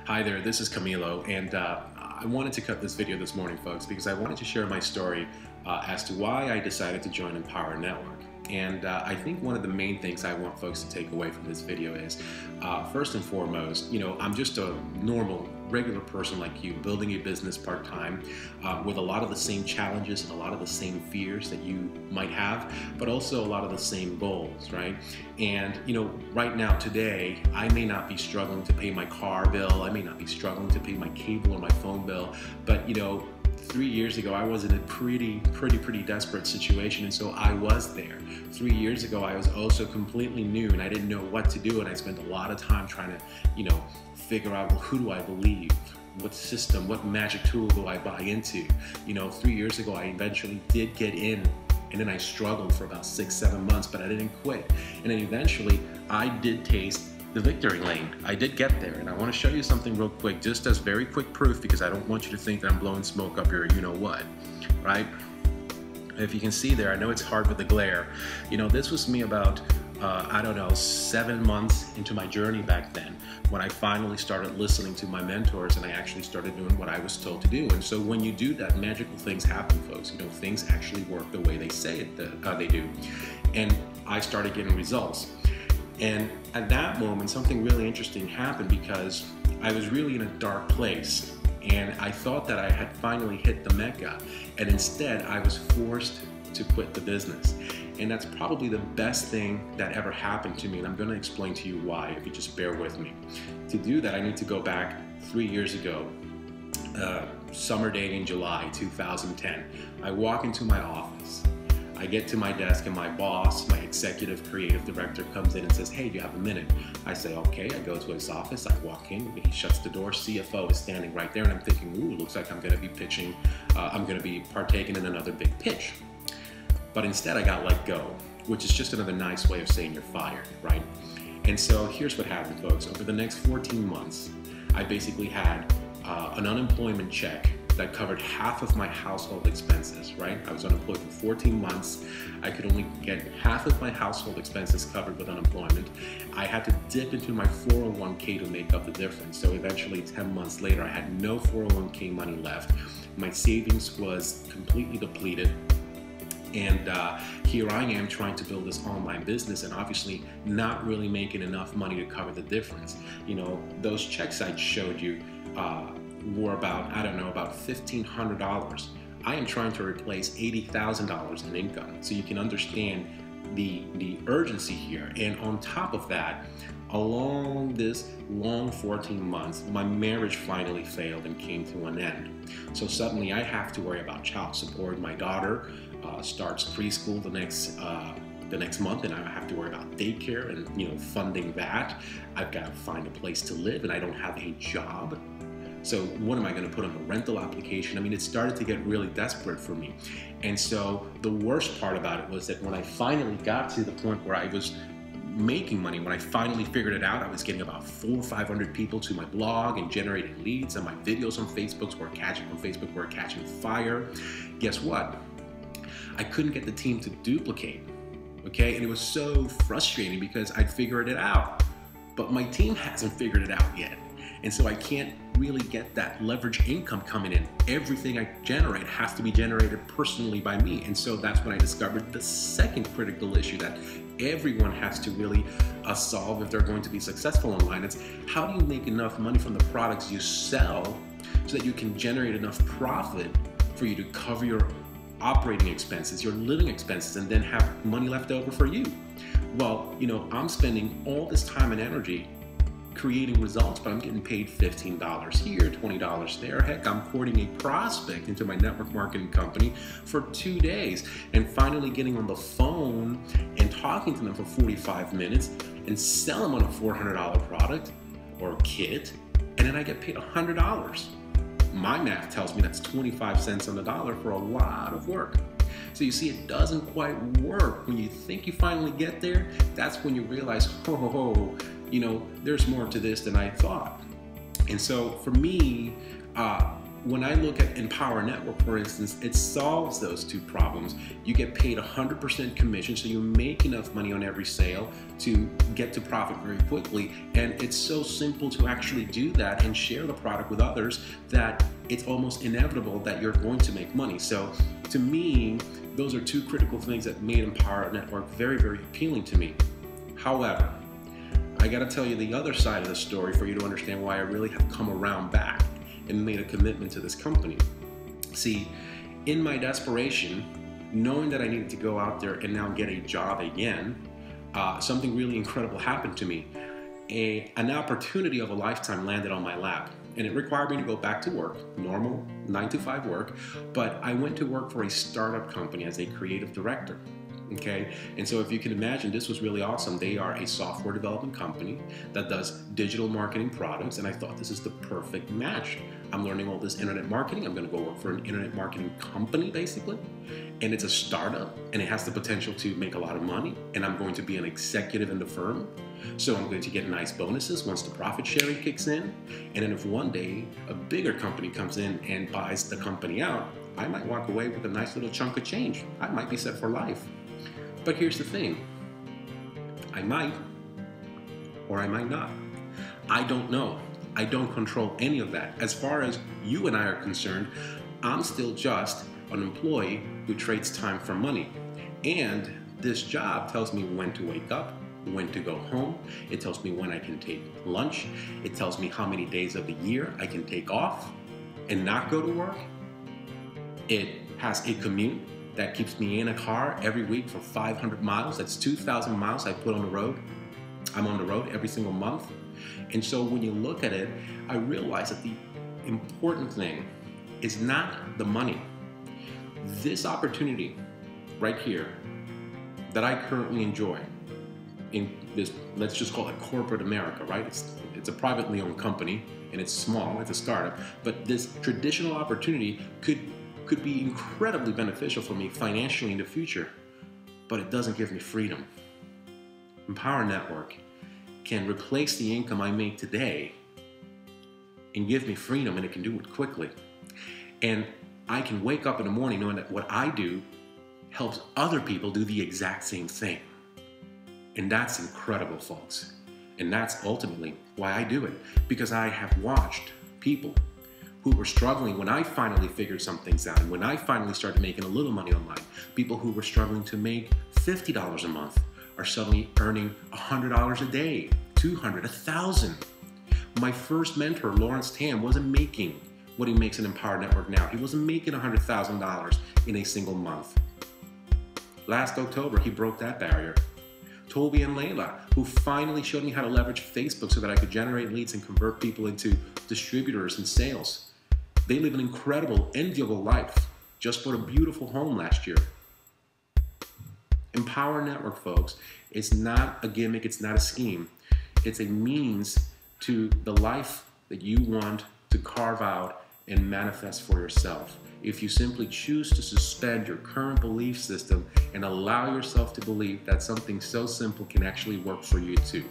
Hi there, this is Camilo, and I wanted to cut this video this morning, folks, because I wanted to share my story as to why I decided to join Empower Network. And I think one of the main things I want folks to take away from this video is, first and foremost, I'm just a normal, regular person like you, building a business part-time with a lot of the same challenges and a lot of the same fears that you might have, but also a lot of the same goals, right? And, right now, today, I may not be struggling to pay my car bill, I may not be struggling to pay my cable or my phone bill, but, 3 years ago, I was in a pretty desperate situation, and so I was there. 3 years ago, I was also completely new, and I didn't know what to do, and I spent a lot of time trying to, figure out, well, who do I believe? What system, what magic tool do I buy into? 3 years ago, I eventually did get in, and then I struggled for about 6-7 months, but I didn't quit. And then eventually, I did taste the victory lane. I did get there, and I want to show you something real quick, just as very quick proof, because I don't want you to think that I'm blowing smoke up your you-know-what, right? If you can see there, I know it's hard with the glare. This was me about, 7 months into my journey back then, when I finally started listening to my mentors and I actually started doing what I was told to do. And so when you do that, magical things happen, folks. Things actually work the way they say they do. And I started getting results. And at that moment, something really interesting happened, because I was really in a dark place, and I thought that I had finally hit the Mecca, and instead I was forced to quit the business. And that's probably the best thing that ever happened to me, and I'm going to explain to you why, if you just bear with me. To do that, I need to go back 3 years ago, summer day in July 2010. I walk into my office. I get to my desk, and my boss, my executive creative director, comes in and says, "Hey, do you have a minute?" I say, "Okay." I go to his office, I walk in, he shuts the door, CFO is standing right there, and I'm thinking, ooh, looks like I'm gonna be pitching, I'm gonna be partaking in another big pitch. But instead I got let go, which is just another nice way of saying you're fired, right? And so here's what happened, folks. Over the next 14 months, I basically had an unemployment check that covered half of my household expenses, right? I was unemployed for 14 months. I could only get half of my household expenses covered with unemployment. I had to dip into my 401k to make up the difference. So eventually, 10 months later, I had no 401k money left. My savings was completely depleted. And here I am trying to build this online business, and obviously not really making enough money to cover the difference. Those checks I showed you, were about, about $1,500. I am trying to replace $80,000 in income. So you can understand the urgency here. And on top of that, along this long 14 months, my marriage finally failed and came to an end. So suddenly I have to worry about child support. My daughter starts preschool the next month, and I have to worry about daycare and funding that. I've got to find a place to live, and I don't have a job. So what am I going to put on a rental application? I mean, it started to get really desperate for me. And so the worst part about it was that when I finally got to the point where I was making money, when I finally figured it out, I was getting about 400 or 500 people to my blog and generating leads, and my videos on Facebook were catching fire. Guess what? I couldn't get the team to duplicate, okay? And it was so frustrating because I'd figured it out, but my team hasn't figured it out yet. And so I can't really get that leverage income coming in. Everything I generate has to be generated personally by me. And so that's when I discovered the second critical issue that everyone has to really solve if they're going to be successful online. It's how do you make enough money from the products you sell so that you can generate enough profit for you to cover your operating expenses, your living expenses, and then have money left over for you. Well, I'm spending all this time and energy creating results, but I'm getting paid $15 here, $20 there. Heck, I'm courting a prospect into my network marketing company for 2 days, and finally getting on the phone and talking to them for 45 minutes and sell them on a $400 product or kit, and then I get paid $100. My math tells me that's 25 cents on the dollar for a lot of work. So you see, it doesn't quite work. When you think you finally get there, that's when you realize, there's more to this than I thought. And so for me, when I look at Empower Network, for instance, it solves those two problems. You get paid 100% commission, so you make enough money on every sale to get to profit very quickly. And it's so simple to actually do that and share the product with others that it's almost inevitable that you're going to make money. So to me, those are two critical things that made Empower Network very, very appealing to me. However, I gotta tell you the other side of the story for you to understand why I really have come around back and made a commitment to this company. See, in my desperation, knowing that I needed to go out there and now get a job again, something really incredible happened to me. An opportunity of a lifetime landed on my lap, and it required me to go back to work, normal 9-to-5 work, but I went to work for a startup company as a creative director. Okay, and so if you can imagine, this was really awesome. They are a software development company that does digital marketing products, and I thought this is the perfect match. I'm learning all this internet marketing. I'm going to go work for an internet marketing company, basically, and it's a startup, and it has the potential to make a lot of money, and I'm going to be an executive in the firm, so I'm going to get nice bonuses once the profit sharing kicks in, and then if one day a bigger company comes in and buys the company out, I might walk away with a nice little chunk of change. I might be set for life. But here's the thing, I might, or I might not. I don't know. I don't control any of that. As far as you and I are concerned, I'm still just an employee who trades time for money. And this job tells me when to wake up, when to go home. It tells me when I can take lunch. It tells me how many days of the year I can take off and not go to work. It has a commute that keeps me in a car every week for 500 miles. That's 2,000 miles I put on the road. I'm on the road every single month. And so when you look at it, I realize that the important thing is not the money. This opportunity right here that I currently enjoy in this, let's just call it corporate America, right? It's a privately owned company and it's small, it's a startup, but this traditional opportunity could be incredibly beneficial for me financially in the future, but it doesn't give me freedom. Empower Network can replace the income I make today and give me freedom, and it can do it quickly. And I can wake up in the morning knowing that what I do helps other people do the exact same thing. And that's incredible, folks. And that's ultimately why I do it, because I have watched people who were struggling when I finally figured some things out, and when I finally started making a little money online. People who were struggling to make $50 a month are suddenly earning $100 a day, $200, $1,000. My first mentor, Lawrence Tam, wasn't making what he makes in Empower Network now. He wasn't making $100,000 in a single month. Last October, he broke that barrier. Toby and Layla, who finally showed me how to leverage Facebook so that I could generate leads and convert people into distributors and sales. They live an incredible, enviable life. Just bought a beautiful home last year. Empower Network, folks, it's not a gimmick, it's not a scheme. It's a means to the life that you want to carve out and manifest for yourself. If you simply choose to suspend your current belief system and allow yourself to believe that something so simple can actually work for you too.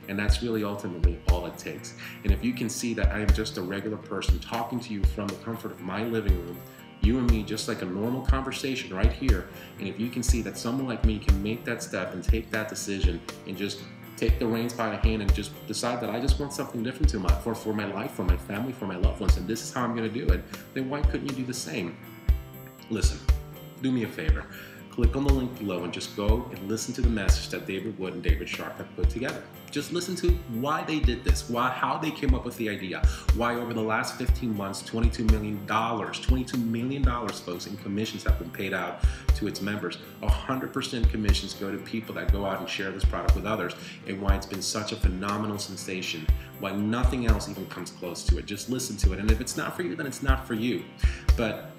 And that's really ultimately all it takes. And if you can see that I am just a regular person talking to you from the comfort of my living room, you and me, just like a normal conversation right here, and if you can see that someone like me can make that step and take that decision and just take the reins by the hand and just decide that I just want something different for my life, for my family, for my loved ones, and this is how I'm going to do it, then why couldn't you do the same? Listen, do me a favor. Click on the link below and just go and listen to the message that David Wood and David Sharpe have put together. Just listen to why they did this, how they came up with the idea, why over the last 15 months, $22 million, folks, in commissions have been paid out to its members. 100% commissions go to people that go out and share this product with others, and why it's been such a phenomenal sensation, why nothing else even comes close to it. Just listen to it, and if it's not for you, then it's not for you. But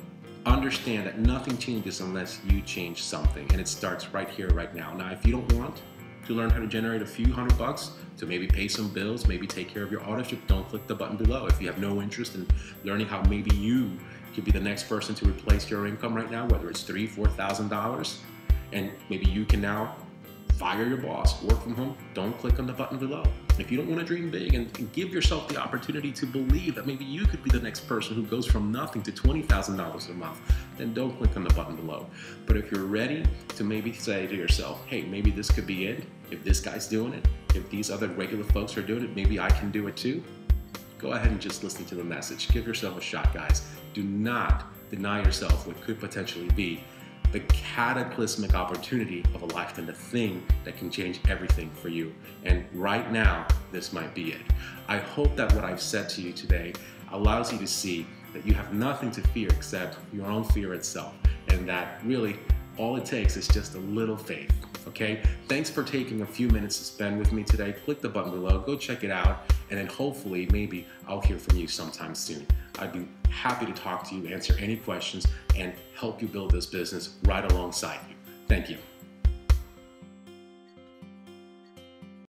understand that nothing changes unless you change something, and it starts right here, right now. Now, if you don't want to learn how to generate a few $100 to maybe pay some bills, maybe take care of your authorship, don't click the button below. If you have no interest in learning how maybe you could be the next person to replace your income right now, whether it's $3,000, $4,000, and maybe you can now fire your boss, work from home, don't click on the button below. If you don't want to dream big and give yourself the opportunity to believe that maybe you could be the next person who goes from nothing to $20,000 a month, then don't click on the button below. But if you're ready to maybe say to yourself, hey, maybe this could be it. If this guy's doing it, if these other regular folks are doing it, maybe I can do it too. Go ahead and just listen to the message. Give yourself a shot, guys. Do not deny yourself what could potentially be the cataclysmic opportunity of a lifetime, the thing that can change everything for you. And right now, this might be it. I hope that what I've said to you today allows you to see that you have nothing to fear except your own fear itself, and that really all it takes is just a little faith. Okay? Thanks for taking a few minutes to spend with me today. Click the button below, go check it out, and then hopefully, maybe I'll hear from you sometime soon. I'd be happy to talk to you, answer any questions, and help you build this business right alongside you. Thank you.